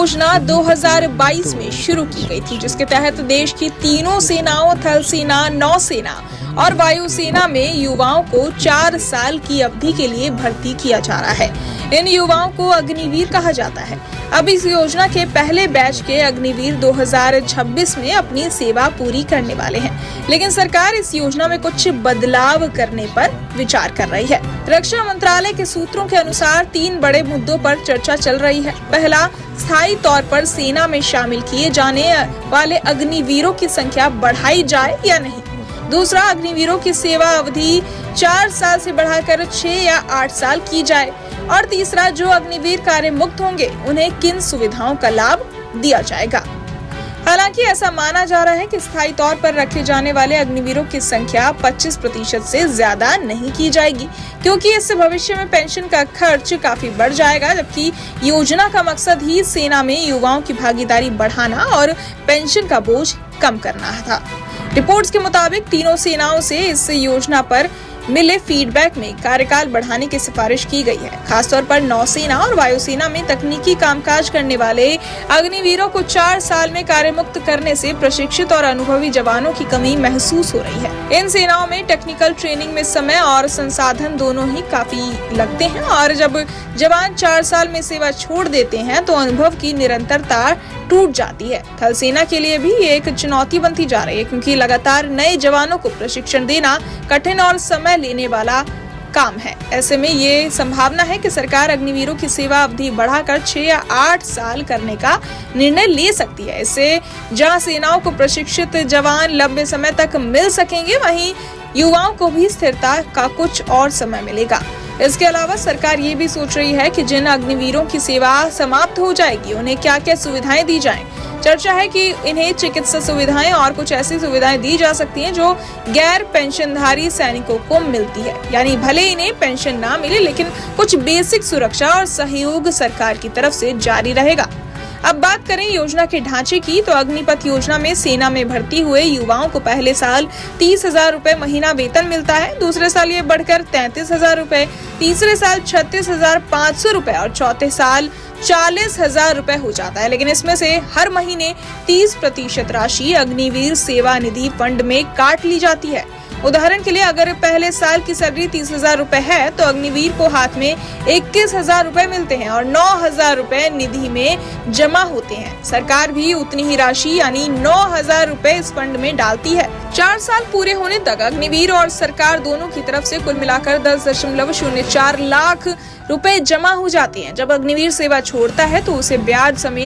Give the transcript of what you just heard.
योजना 2022 में शुरू की गई थी, जिसके तहत देश की तीनों सेनाओं थल सेना, नौसेना और वायुसेना में युवाओं को 4 साल की अवधि के लिए भर्ती किया जा रहा है। इन युवाओं को अग्निवीर कहा जाता है। अब इस योजना के पहले बैच के अग्निवीर 2026 में अपनी सेवा पूरी करने वाले हैं, लेकिन सरकार इस योजना में कुछ बदलाव करने पर विचार कर रही है। रक्षा मंत्रालय के सूत्रों के अनुसार 3 बड़े मुद्दों पर चर्चा चल रही है। पहला, स्थायी तौर पर सेना में शामिल किए जाने वाले अग्निवीरों की संख्या बढ़ाई जाए या नहीं। दूसरा, अग्निवीरों की सेवा अवधि 4 साल से बढ़ाकर 6 या 8 साल की जाए। और तीसरा, जो अग्निवीर कार्य मुक्त होंगे उन्हें किन सुविधाओं का लाभ दिया जाएगा। हालांकि ऐसा माना जा रहा है कि स्थायी तौर पर रखे जाने वाले अग्निवीरों की संख्या 25% से ज्यादा नहीं की जाएगी, क्योंकि इससे भविष्य में पेंशन का खर्च काफी बढ़ जाएगा, जबकि योजना का मकसद ही सेना में युवाओं की भागीदारी बढ़ाना और पेंशन का बोझ कम करना था। रिपोर्ट्स के मुताबिक तीनों सेनाओं से इस योजना पर मिले फीडबैक में कार्यकाल बढ़ाने की सिफारिश की गई है। खासतौर पर नौसेना और वायुसेना में तकनीकी कामकाज करने वाले अग्निवीरों को 4 साल में कार्यमुक्त करने से प्रशिक्षित और अनुभवी जवानों की कमी महसूस हो रही है। इन सेनाओं में टेक्निकल ट्रेनिंग में समय और संसाधन दोनों ही काफी लगते हैं, और जब जवान 4 साल में सेवा छोड़ देते हैं तो अनुभव की निरंतरता टूट जाती है। थल सेना के लिए भी ये एक चुनौती बनती जा रही है, क्योंकि लगातार नए जवानों को प्रशिक्षण देना कठिन और समय लेने वाला काम है। ऐसे में ये संभावना है कि सरकार अग्निवीरों की सेवा अवधि बढ़ाकर 6 या 8 साल करने का निर्णय ले सकती है। इससे जहां सेनाओं को प्रशिक्षित जवान लंबे समय तक मिल सकेंगे, वहीं युवाओं को भी स्थिरता का कुछ और समय मिलेगा। इसके अलावा सरकार ये भी सोच रही है कि जिन अग्निवीरों की सेवा समाप्त हो जाएगी उन्हें क्या क्या सुविधाएं दी जाएं। चर्चा है कि इन्हें चिकित्सा सुविधाएं और कुछ ऐसी सुविधाएं दी जा सकती हैं जो गैर पेंशनधारी सैनिकों को मिलती है। यानी भले इन्हें पेंशन ना मिले, लेकिन कुछ बेसिक सुरक्षा और सहयोग सरकार की तरफ से जारी रहेगा। अब बात करें योजना के ढांचे की, तो अग्निपथ योजना में सेना में भर्ती हुए युवाओं को पहले साल 30,000 रुपए महीना वेतन मिलता है, दूसरे साल ये बढ़कर 33,000 रुपए, तीसरे साल 36,500 रुपए और चौथे साल 40,000 रुपए हो जाता है। लेकिन इसमें से हर महीने 30% राशि अग्निवीर सेवा निधि फंड में काट ली जाती है। उदाहरण के लिए, अगर पहले साल की सैलरी 30,000 रुपए है तो अग्निवीर को हाथ में 21,000 रुपए मिलते हैं और 9,000 रुपए निधि में जमा होते हैं। सरकार भी उतनी ही राशि यानी 9,000 रुपए इस फंड में डालती है। 4 साल पूरे होने तक अग्निवीर और सरकार दोनों की तरफ से कुल मिलाकर 10.04 लाख रुपए जमा हो जाते हैं। जब अग्निवीर सेवा छोड़ता है तो उसे ब्याज समेत